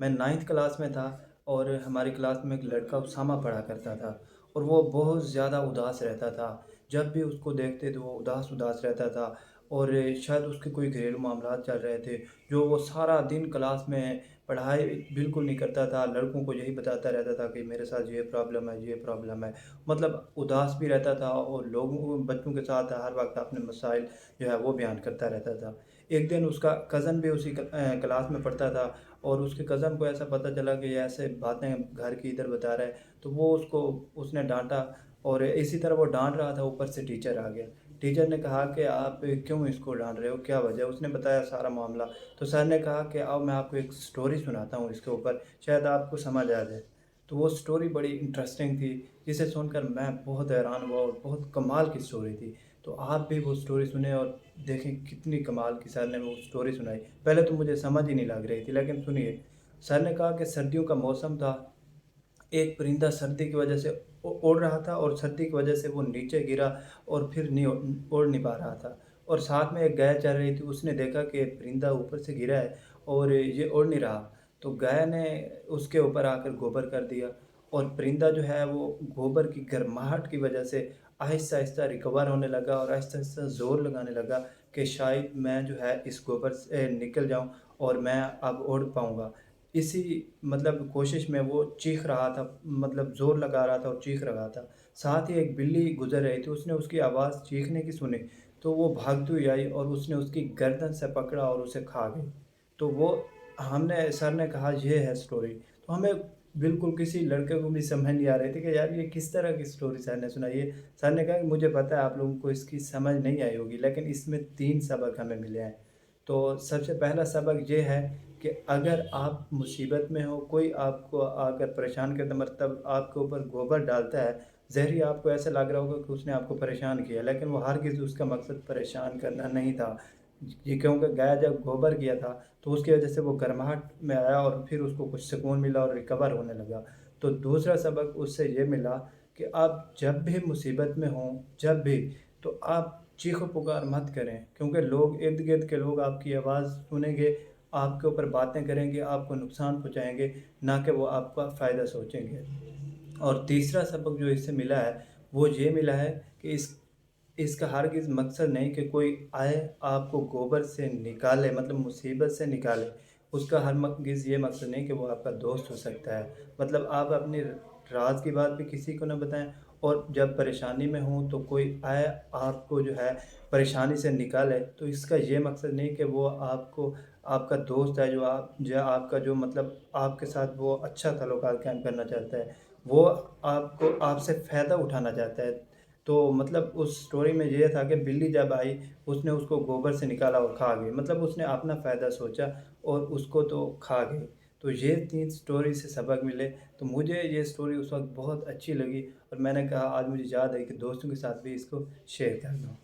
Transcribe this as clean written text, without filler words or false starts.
میں 9th class میں تھا اور ہماری کلاس میں ایک لڑکا اسامہ پڑھا کرتا تھا اور وہ بہت زیادہ اداس رہتا تھا۔ جب بھی اس کو دیکھتے تو وہ اداس اداس رہتا تھا اور شاید اس کے کوئی گھریلو معاملات چل رہے تھے، جو وہ سارا دن کلاس میں پڑھائی بالکل نہیں کرتا تھا، لڑکوں کو یہی بتاتا رہتا تھا کہ میرے ساتھ یہ پرابلم ہے، یہ پرابلم ہے۔ مطلب اداس بھی رہتا تھا اور لوگوں بچوں کے ساتھ ہر وقت اپنے مسائل جو ہے وہ بیان کرتا رہتا تھا۔ ایک دن اس کا کزن بھی اسی کلاس میں پڑھتا تھا اور اس کے کزن کو ایسا پتہ چلا کہ یہ ایسے باتیں گھر کی ادھر بتا رہا ہے، تو وہ اس نے ڈانٹا اور اسی طرح وہ ڈانٹ رہا تھا، اوپر سے ٹیچر آ گیا۔ ٹیچر نے کہا کہ آپ کیوں اس کو ڈانٹ رہے ہو، کیا وجہ ہے؟ اس نے بتایا سارا معاملہ۔ تو سر نے کہا کہ آؤ میں آپ کو ایک سٹوری سناتا ہوں اس کے اوپر، شاید آپ کو سمجھ آ جائے۔ تو وہ سٹوری بڑی انٹرسٹنگ تھی، جسے سن کر میں بہت حیران ہوا اور بہت کمال کی سٹوری تھی۔ تو آپ بھی وہ سٹوری سنیں اور دیکھیں کتنی کمال کی سر نے وہ سٹوری سنائی۔ پہلے تو مجھے سمجھ ہی نہیں لگ رہی تھی، لیکن سنیے۔ سر نے کہا کہ سردیوں کا موسم تھا، ایک پرندہ سردی کی وجہ سے اڑ رہا تھا اور سردی کی وجہ سے وہ نیچے گرا اور پھر نہیں اڑ نہیں پا رہا تھا، اور ساتھ میں ایک گائے چل رہی تھی۔ اس نے دیکھا کہ پرندہ اوپر سے گرا ہے اور یہ اڑ نہیں رہا، تو گائے نے اس کے اوپر آ کر گوبر کر دیا اور پرندہ جو ہے وہ گوبر کی گرماہٹ کی وجہ سے آہستہ آہستہ ریکور ہونے لگا اور آہستہ آہستہ زور لگانے لگا کہ شاید میں جو ہے اس گوبر سے نکل جاؤں اور میں اب اڑ پاؤں گا۔ اسی مطلب کوشش میں وہ چیخ رہا تھا، مطلب زور لگا رہا تھا اور چیخ رہا تھا۔ ساتھ ہی ایک بلی گزر رہی تھی، اس نے اس کی آواز چیخنے کی سنی، تو وہ بھاگتی ہوئی آئی اور اس نے اس کی گردن سے پکڑا اور اسے کھا گئی۔ تو وہ سر نے کہا یہ ہے سٹوری۔ تو ہمیں بالکل کسی لڑکے کو بھی سمجھ نہیں آ رہی تھی کہ یار یہ کس طرح کی سٹوری سر نے سنائی ہے۔ سر نے کہا کہ مجھے پتہ ہے آپ لوگوں کو اس کی سمجھ نہیں آئی ہوگی، لیکن اس میں 3 سبق ہمیں ملے ہیں۔ تو سب سے پہلا سبق یہ ہے کہ اگر آپ مصیبت میں ہو، کوئی آپ کو آ کر پریشان کرتا، مطلب آپ کے اوپر گوبر ڈالتا ہے، ظاہر آپ کو ایسا لگ رہا ہوگا کہ اس نے آپ کو پریشان کیا، لیکن وہ ہرگز اس کا مقصد پریشان کرنا نہیں تھا۔ یہ کیونکہ گایا جب گوبر کیا تھا تو اس کی وجہ سے وہ گرماہٹ میں آیا اور پھر اس کو کچھ سکون ملا اور ریکور ہونے لگا۔ تو دوسرا سبق اس سے یہ ملا کہ آپ جب بھی مصیبت میں ہوں، جب بھی، تو آپ چیخ و پکار مت کریں، کیونکہ لوگ ارد گرد کے لوگ آپ کی آواز سنیں گے، آپ کے اوپر باتیں کریں گے، آپ کو نقصان پہنچائیں گے، نہ کہ وہ آپ کا فائدہ سوچیں گے۔ اور تیسرا سبق جو اس سے ملا ہے وہ یہ ملا ہے کہ اس کا ہرگز مقصد نہیں کہ کوئی آئے آپ کو گوبر سے نکالے، مطلب مصیبت سے نکالے۔ اس کا ہرگز یہ مقصد نہیں کہ وہ آپ کا دوست ہو سکتا ہے، مطلب آپ اپنی راز کی بات بھی کسی کو نہ بتائیں، اور جب پریشانی میں ہوں تو کوئی آئے آپ کو جو ہے پریشانی سے نکالے، تو اس کا یہ مقصد نہیں کہ وہ آپ کا دوست ہے، جو آپ کا جو مطلب آپ کے ساتھ وہ اچھا تعلقات قائم کرنا چاہتا ہے، وہ آپ سے فائدہ اٹھانا چاہتا ہے۔ تو مطلب اس سٹوری میں یہ تھا کہ بلی جب آئی، اس نے اس کو گوبر سے نکالا اور کھا گئی، مطلب اس نے اپنا فائدہ سوچا اور اس کو تو کھا گئی۔ تو یہ 3 سٹوری سے سبق ملے، تو مجھے یہ سٹوری اس وقت بہت اچھی لگی اور میں نے کہا آج مجھے یاد ہے کہ دوستوں کے ساتھ بھی اس کو شیئر کر دوں۔